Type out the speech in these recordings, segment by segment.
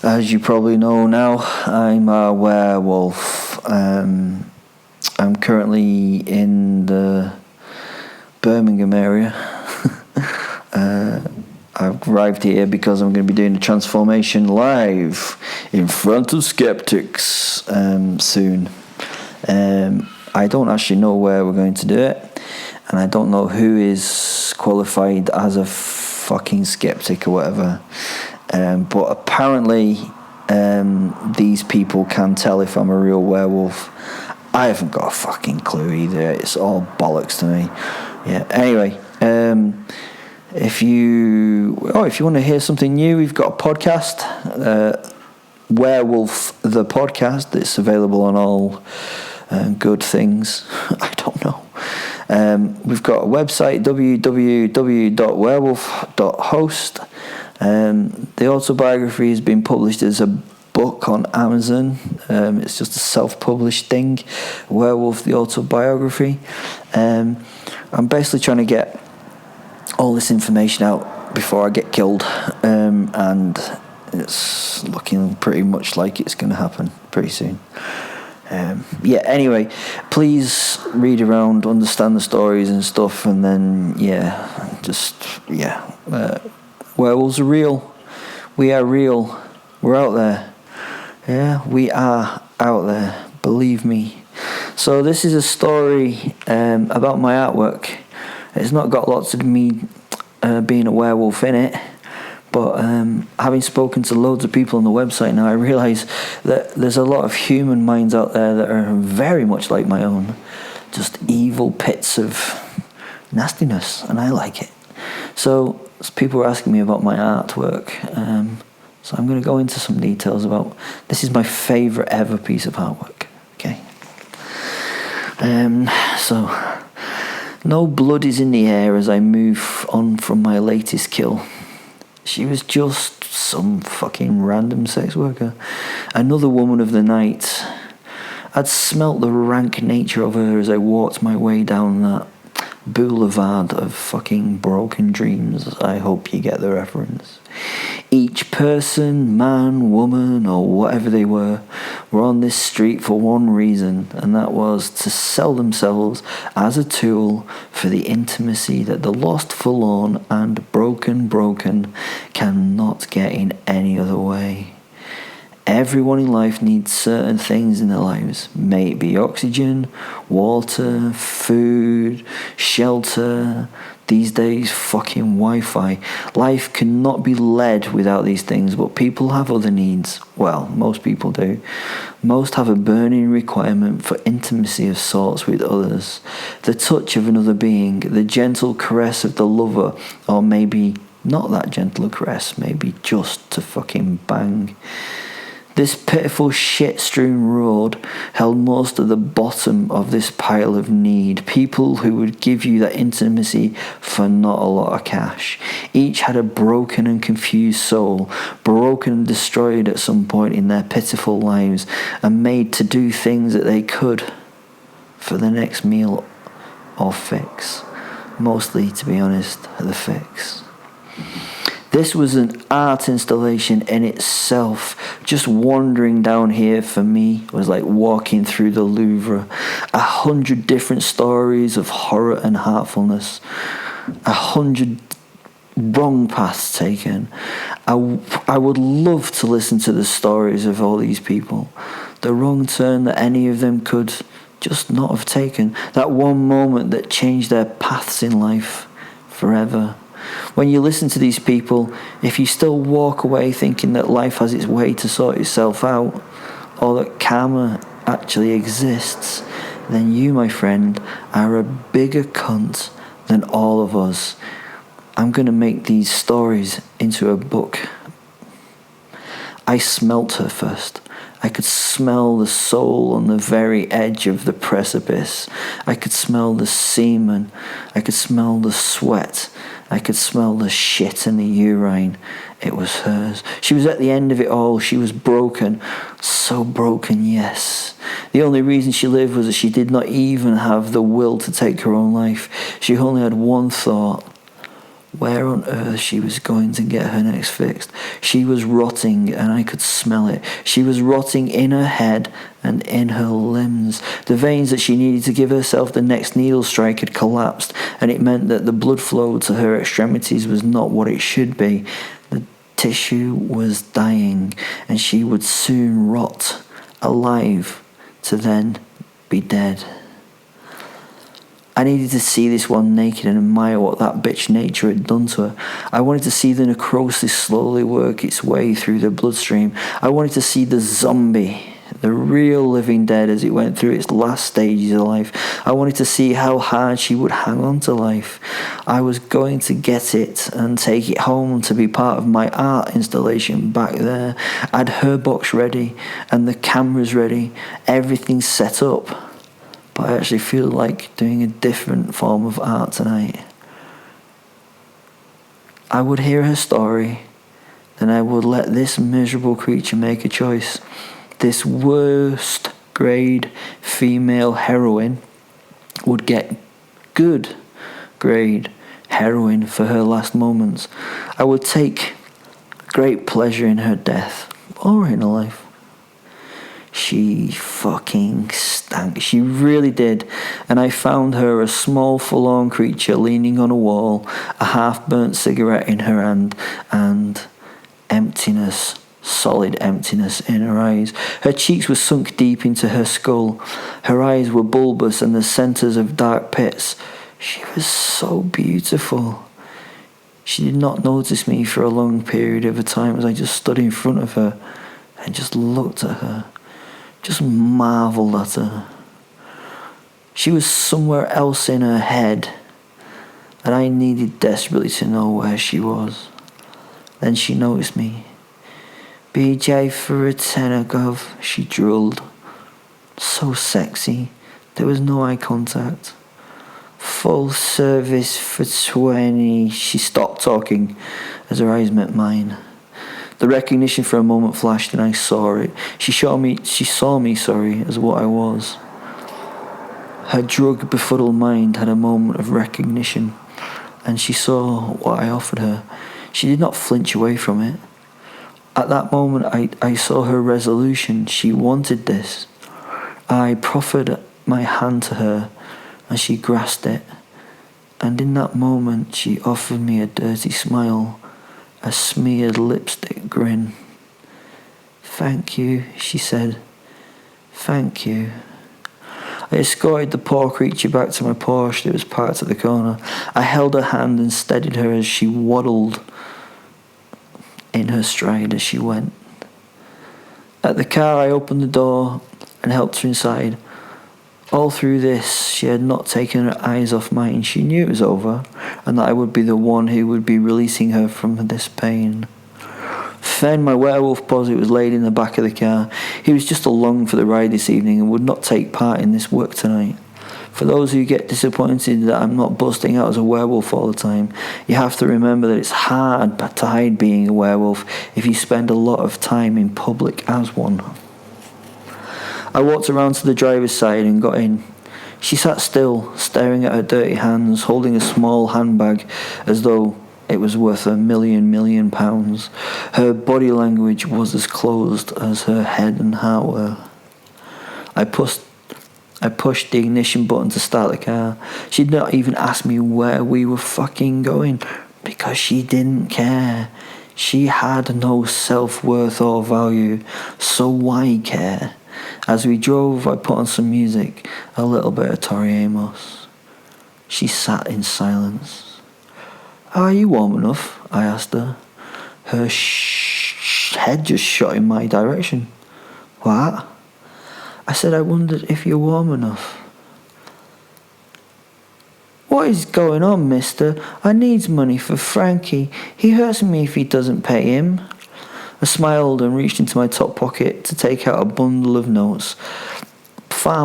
As you probably know now, I'm a werewolf. I'm currently in the Birmingham area. I've arrived here because I'm going to be doing a transformation live in front of skeptics soon. I don't actually know where we're going to do it, and I don't know who is qualified as a fucking skeptic or whatever. But apparently these people can tell if I'm a real werewolf. I haven't got a fucking clue either. It's all bollocks to me. Yeah. Anyway, if you want to hear something new, we've got a podcast, Werewolf the Podcast. It's available on all good things. I don't know. We've got a website, www.werewolf.host. The autobiography has been published as a book on Amazon. It's just a self-published thing, Werewolf the Autobiography. I'm basically trying to get all this information out before I get killed, and it's looking pretty much like it's going to happen pretty soon. Anyway, please read around, understand the stories and stuff, and then werewolves are real. We are real. We're out there. Yeah, we are out there. Believe me. So this is a story about my artwork. It's not got lots of me being a werewolf in it, but having spoken to loads of people on the website now, I realise that there's a lot of human minds out there that are very much like my own. Just evil pits of nastiness, and I like it. So people were asking me about my artwork, so I'm going to go into some details about. This is my favourite ever piece of artwork. Okay. So no blood is in the air as I move on from my latest kill. She was just some fucking random sex worker, another woman of the night. I'd smelt the rank nature of her as I walked my way down that boulevard of fucking broken dreams. I hope you get the reference. Each person, man, woman, or whatever they were on this street for one reason, and that was to sell themselves as a tool for the intimacy that the lost, forlorn, and broken cannot get in any other way. Everyone in life needs certain things in their lives. May it be oxygen, water, food, shelter, these days fucking Wi-Fi. Life cannot be led without these things, but people have other needs. Well, most people do. Most have a burning requirement for intimacy of sorts with others. The touch of another being, the gentle caress of the lover, or maybe not that gentle a caress, maybe just to fucking bang. This pitiful shit-strewn road held most of the bottom of this pile of need. People who would give you that intimacy for not a lot of cash. Each had a broken and confused soul, broken and destroyed at some point in their pitiful lives, and made to do things that they could for the next meal or fix. Mostly, to be honest, the fix. This was an art installation in itself. Just wandering down here for me was like walking through the Louvre. 100 different stories of horror and heartfulness. 100 wrong paths taken. I would love to listen to the stories of all these people. The wrong turn that any of them could just not have taken. That one moment that changed their paths in life forever. When you listen to these people, if you still walk away thinking that life has its way to sort itself out, or that karma actually exists, then you, my friend, are a bigger cunt than all of us. I'm going to make these stories into a book. I smelt her first. I could smell the soul on the very edge of the precipice. I could smell the semen. I could smell the sweat. I could smell the shit and the urine. It was hers. She was at the end of it all. She was broken. So broken, yes. The only reason she lived was that she did not even have the will to take her own life. She only had one thought. where on earth she was going to get her next fix. She was rotting, and I could smell it. She was rotting in her head and in her limbs. The veins that she needed to give herself the next needle strike had collapsed, and it meant that the blood flow to her extremities was not what it should be. The tissue was dying, and she would soon rot, alive, to then be dead. I needed to see this one naked and admire what that bitch nature had done to her. I wanted to see the necrosis slowly work its way through the bloodstream. I wanted to see the zombie, the real living dead, as it went through its last stages of life. I wanted to see how hard she would hang on to life. I was going to get it and take it home to be part of my art installation back there. I had her box ready and the cameras ready, everything set up. But I actually feel like doing a different form of art tonight. I would hear her story, then I would let this miserable creature make a choice. This worst grade female heroine would get good grade heroin for her last moments. I would take great pleasure in her death or in her life. She fucking stank. She really did. And I found her a small forlorn creature leaning on a wall, a half-burnt cigarette in her hand, and emptiness, solid emptiness in her eyes. Her cheeks were sunk deep into her skull. Her eyes were bulbous and the centres of dark pits. She was so beautiful. She did not notice me for a long period of time as I just stood in front of her and just looked at her. Just marvelled at her. She was somewhere else in her head, and I needed desperately to know where she was. Then she noticed me. BJ for a tenner, gov, she drooled. So sexy. There was no eye contact. Full service for 20. She stopped talking as her eyes met mine. The recognition for a moment flashed and I saw it. She saw me, as what I was. Her drug befuddled mind had a moment of recognition, and she saw what I offered her. She did not flinch away from it. At that moment I saw her resolution. She wanted this. I proffered my hand to her and she grasped it. And in that moment she offered me a dirty smile, a smeared lipstick grin. "Thank you," she said. "Thank you." I escorted the poor creature back to my Porsche that was parked at the corner. I held her hand and steadied her as she waddled in her stride as she went. At the car, I opened the door and helped her inside. All through this, she had not taken her eyes off mine. She knew it was over, and that I would be the one who would be releasing her from this pain. Then my werewolf posse was laid in the back of the car. He was just along for the ride this evening and would not take part in this work tonight. For those who get disappointed that I'm not busting out as a werewolf all the time, you have to remember that it's hard to hide being a werewolf if you spend a lot of time in public as one. I walked around to the driver's side and got in. She sat still, staring at her dirty hands, holding a small handbag as though it was worth £1 million. Her body language was as closed as her head and heart were. I pushed the ignition button to start the car. She did not even ask me where we were fucking going, because she didn't care. She had no self-worth or value, so why care? As we drove, I put on some music, a little bit of Tori Amos. She sat in silence. "Are you warm enough?" I asked her. Her head just shot in my direction. "What?" I said, "I wondered if you're warm enough." "What is going on, mister? I needs money for Frankie. He hurts me if he doesn't pay him." I smiled and reached into my top pocket to take out a bundle of notes. Far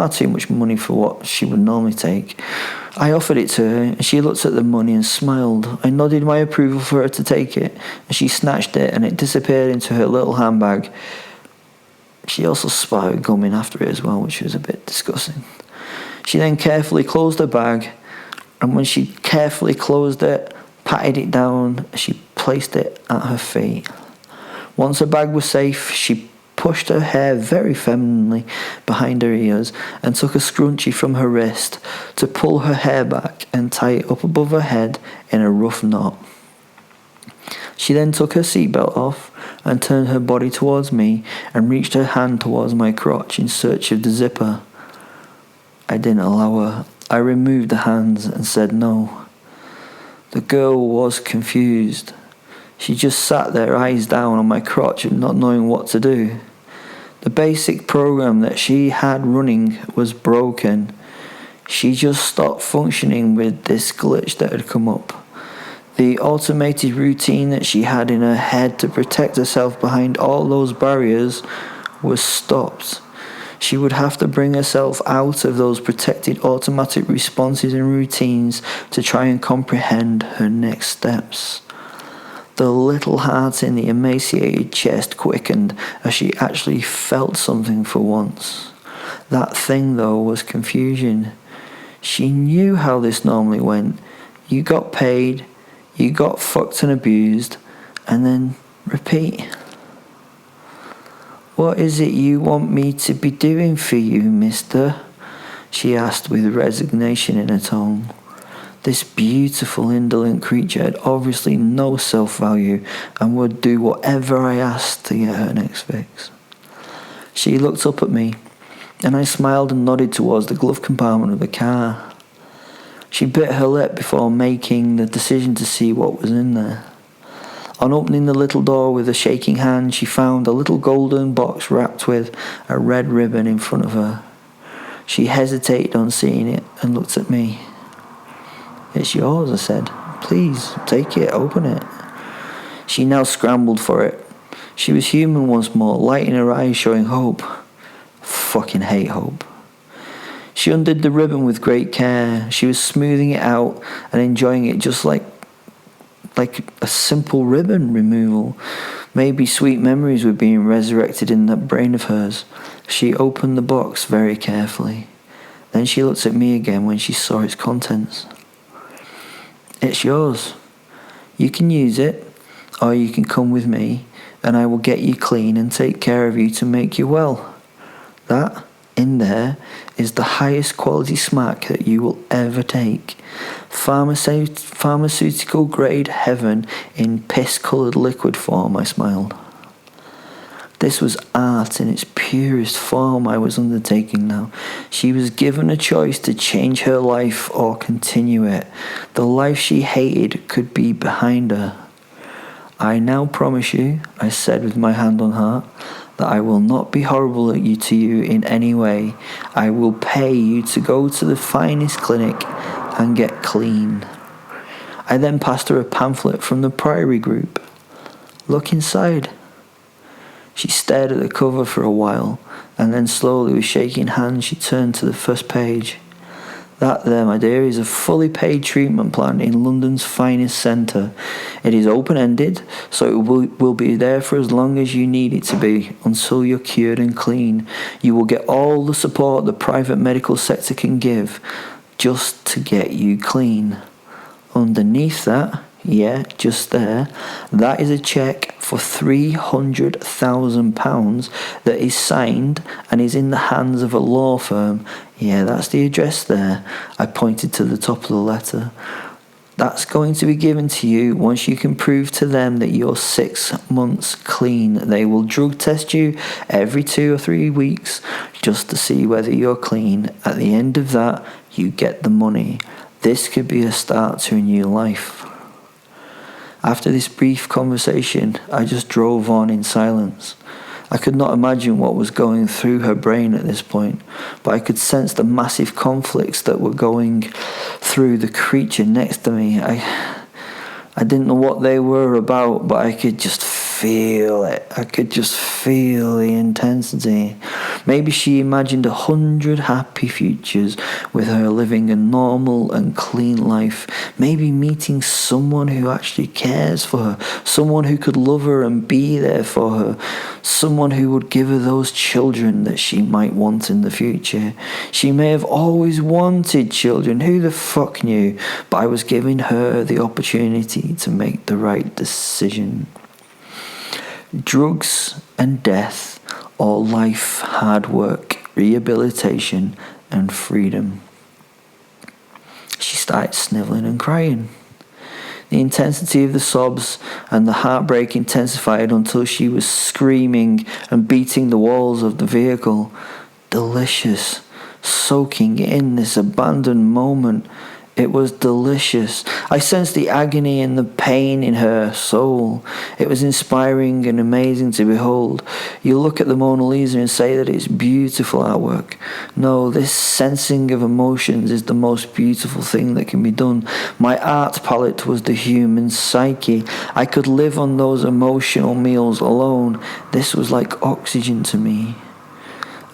too much money for what she would normally take. I offered it to her, and she looked at the money and smiled. I nodded my approval for her to take it, and she snatched it, and it disappeared into her little handbag. She also spat her gum in after it as well, which was a bit disgusting. She then carefully closed her bag, and when she carefully closed it, patted it down as she placed it at her feet. Once her bag was safe, she pushed her hair very femininely behind her ears and took a scrunchie from her wrist to pull her hair back and tie it up above her head in a rough knot. She then took her seatbelt off and turned her body towards me and reached her hand towards my crotch in search of the zipper. I didn't allow her. I removed the hands and said no. The girl was confused. She just sat there, eyes down on my crotch and not knowing what to do. The basic program that she had running was broken. She just stopped functioning with this glitch that had come up. The automated routine that she had in her head to protect herself behind all those barriers was stopped. She would have to bring herself out of those protected automatic responses and routines to try and comprehend her next steps. The little heart in the emaciated chest quickened as she actually felt something for once. That thing, though, was confusion. She knew how this normally went. You got paid, you got fucked and abused, and then repeat. "What is it you want me to be doing for you, mister?" she asked with resignation in her tone. This beautiful, indolent creature had obviously no self-value and would do whatever I asked to get her next fix. She looked up at me, and I smiled and nodded towards the glove compartment of the car. She bit her lip before making the decision to see what was in there. On opening the little door with a shaking hand, she found a little golden box wrapped with a red ribbon in front of her. She hesitated on seeing it and looked at me. "It's yours," I said. "Please, take it, open it." She now scrambled for it. She was human once more, light in her eyes showing hope. Fucking hate hope. She undid the ribbon with great care. She was smoothing it out and enjoying it just like a simple ribbon removal. Maybe sweet memories were being resurrected in that brain of hers. She opened the box very carefully. Then she looked at me again when she saw its contents. "It's yours. You can use it, or you can come with me, and I will get you clean and take care of you to make you well. That, in there, is the highest quality smack that you will ever take. Pharmaceutical grade heaven in piss-coloured liquid form," I smiled. This was art in its purest form I was undertaking now. She was given a choice to change her life or continue it. The life she hated could be behind her. "I now promise you," I said with my hand on heart, "that I will not be horrible to you in any way. I will pay you to go to the finest clinic and get clean." I then passed her a pamphlet from the Priory group. "Look inside." She stared at the cover for a while, and then slowly with shaking hands she turned to the first page. "That there, my dear, is a fully paid treatment plan in London's finest centre. It is open-ended, so it will be there for as long as you need it to be, until you're cured and clean. You will get all the support the private medical sector can give, just to get you clean. Underneath that, yeah, just there, that is a cheque for £300,000 that is signed and is in the hands of a law firm. Yeah, that's the address there." I pointed to the top of the letter. "That's going to be given to you once you can prove to them that you're 6 months clean. They will drug test you every 2 or 3 weeks just to see whether you're clean. At the end of that, you get the money. This could be a start to a new life." After this brief conversation, I just drove on in silence. I could not imagine what was going through her brain at this point, but I could sense the massive conflicts that were going through the creature next to me. I didn't know what they were about, but I could just feel it. I could just feel the intensity. Maybe she imagined 100 happy futures with her living a normal and clean life. Maybe meeting someone who actually cares for her. Someone who could love her and be there for her. Someone who would give her those children that she might want in the future. She may have always wanted children. Who the fuck knew? But I was giving her the opportunity to make the right decision. Drugs and death, or life, hard work, rehabilitation and freedom. She started snivelling and crying. The intensity of the sobs and the heartbreak intensified until she was screaming and beating the walls of the vehicle. Delicious, soaking in this abandoned moment. It was delicious. I sensed the agony and the pain in her soul. It was inspiring and amazing to behold. You look at the Mona Lisa and say that it's beautiful artwork. No, this sensing of emotions is the most beautiful thing that can be done. My art palette was the human psyche. I could live on those emotional meals alone. This was like oxygen to me.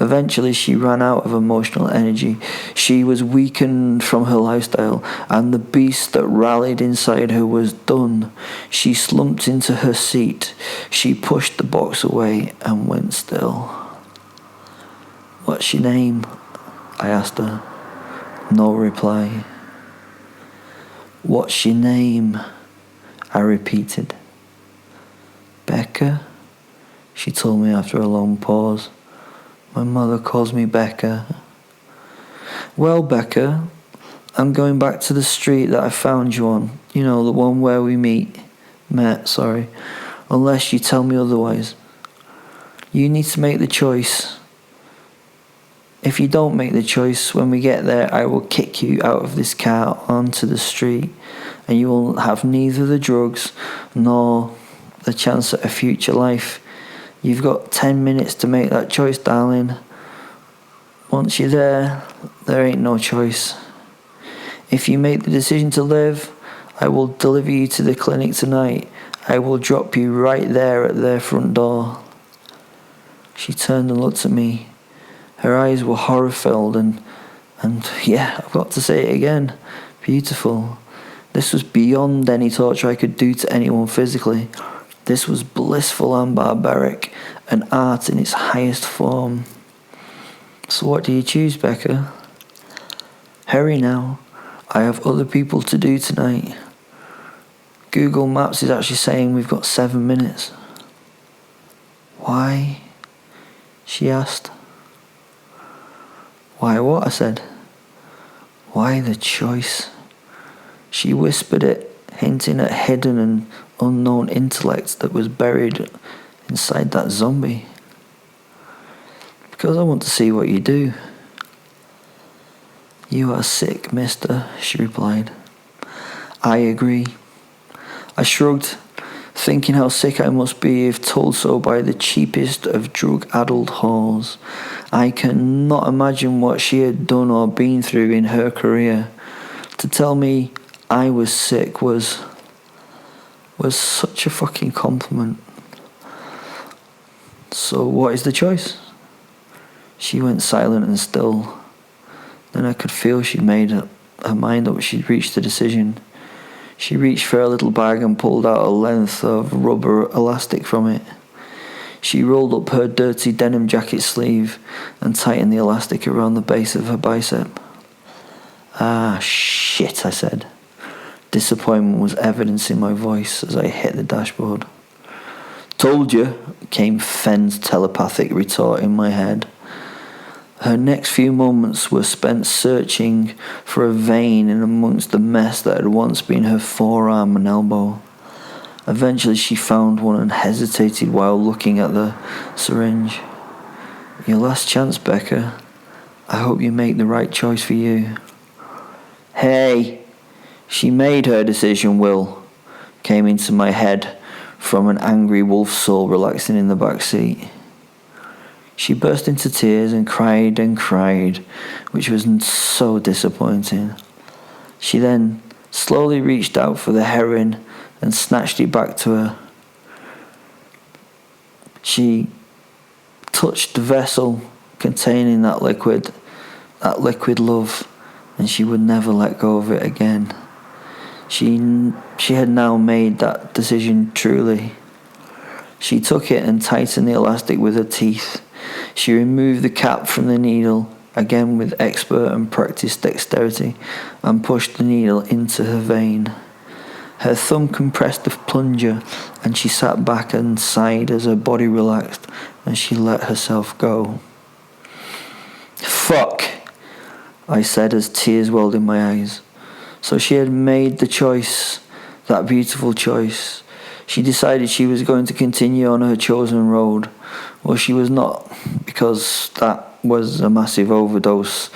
Eventually, she ran out of emotional energy. She was weakened from her lifestyle, and the beast that rallied inside her was done. She slumped into her seat. She pushed the box away and went still. "What's your name?" I asked her. No reply. "What's your name?" I repeated. "Becca," she told me after a long pause. "My mother calls me Becca." "Well, Becca, I'm going back to the street that I found you on. You know, the one where we met, unless you tell me otherwise. You need to make the choice. If you don't make the choice, when we get there, I will kick you out of this car onto the street, and you will have neither the drugs nor the chance at a future life. You've got 10 minutes to make that choice, darling. Once you're there ain't no choice. If you make the decision to live, I will deliver you to the clinic tonight. I will drop you right there at their front door." She turned and looked at me. Her eyes were horror-filled and yeah, I've got to say it again, beautiful. This was beyond any torture I could do to anyone physically. This was blissful and barbaric, and art in its highest form. "So what do you choose, Becca?" "Hurry now. I have other people to do tonight. Google Maps is actually saying we've got 7 minutes." "Why?" she asked. "Why what?" I said. "Why the choice?" She whispered it, hinting at hidden and unknown intellect that was buried inside that zombie. "Because I want to see what you do." "You are sick, mister," she replied. "I agree." I shrugged, thinking how sick I must be if told so by the cheapest of drug-addled whores. I cannot imagine what she had done or been through in her career. To tell me I was sick was such a fucking compliment. "So what is the choice?" She went silent and still. Then I could feel she'd made her mind up. She'd reached a decision. She reached for her little bag and pulled out a length of rubber elastic from it. She rolled up her dirty denim jacket sleeve and tightened the elastic around the base of her bicep. "Ah, shit," I said. Disappointment was evident in my voice as I hit the dashboard. "Told you," came Fenn's telepathic retort in my head. Her next few moments were spent searching for a vein in amongst the mess that had once been her forearm and elbow. Eventually she found one and hesitated while looking at the syringe. "Your last chance, Becca. I hope you make the right choice for you." "Hey!" "She made her decision, Will," came into my head from an angry wolf soul relaxing in the back seat. She burst into tears and cried, which was so disappointing. She then slowly reached out for the heroin and snatched it back to her. She touched the vessel containing that liquid love, and she would never let go of it again. She had now made that decision truly. She took it and tightened the elastic with her teeth. She removed the cap from the needle, again with expert and practiced dexterity, and pushed the needle into her vein. Her thumb compressed the plunger, and she sat back and sighed as her body relaxed and she let herself go. "Fuck," I said as tears welled in my eyes. So she had made the choice, that beautiful choice. She decided she was going to continue on her chosen road. Well, she was not, because that was a massive overdose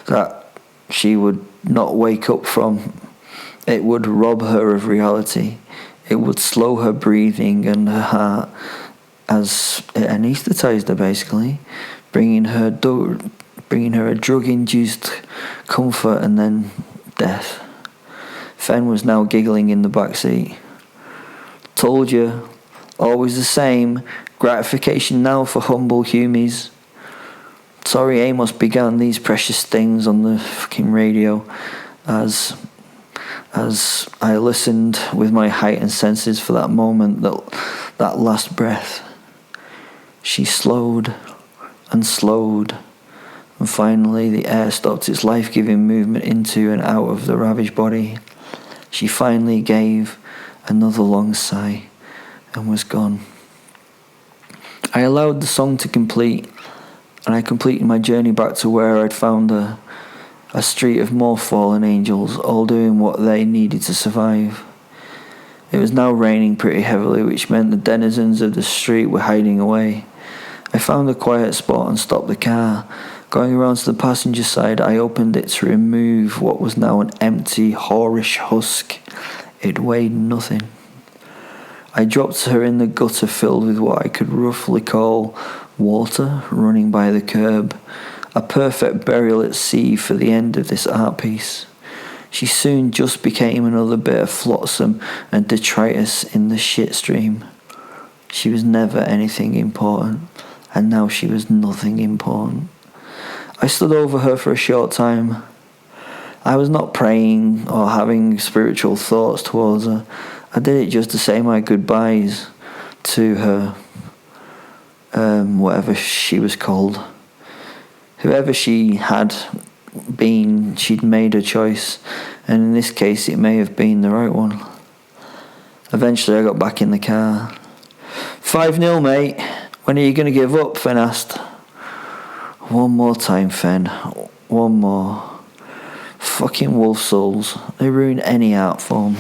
that she would not wake up from. It would rob her of reality. It would slow her breathing and her heart as it anesthetized her, basically, bringing her a drug-induced comfort and then death. Fen was now giggling in the back seat. "Told you, always the same. Gratification now for humble humies." Sorry Amos began these precious things on the fucking radio as I listened with my heightened senses for that moment, that last breath. She slowed and slowed, and finally the air stopped its life-giving movement into and out of the ravaged body. She finally gave another long sigh and was gone. I allowed the song to complete, and I completed my journey back to where I'd found her. A street of more fallen angels, all doing what they needed to survive. It was now raining pretty heavily, which meant the denizens of the street were hiding away. I found a quiet spot and stopped the car. Going around to the passenger side, I opened it to remove what was now an empty, whorish husk. It weighed nothing. I dropped her in the gutter filled with what I could roughly call water running by the curb. A perfect burial at sea for the end of this art piece. She soon just became another bit of flotsam and detritus in the shit stream. She was never anything important, and now she was nothing important. I stood over her for a short time. I was not praying or having spiritual thoughts towards her. I did it just to say my goodbyes to her, whatever she was called. Whoever she had been, she'd made her choice, and in this case it may have been the right one. Eventually I got back in the car. 5-0, mate. When are you going to give up? Fen asked. One more time, Fen. One more. Fucking wolf souls. They ruin any art form.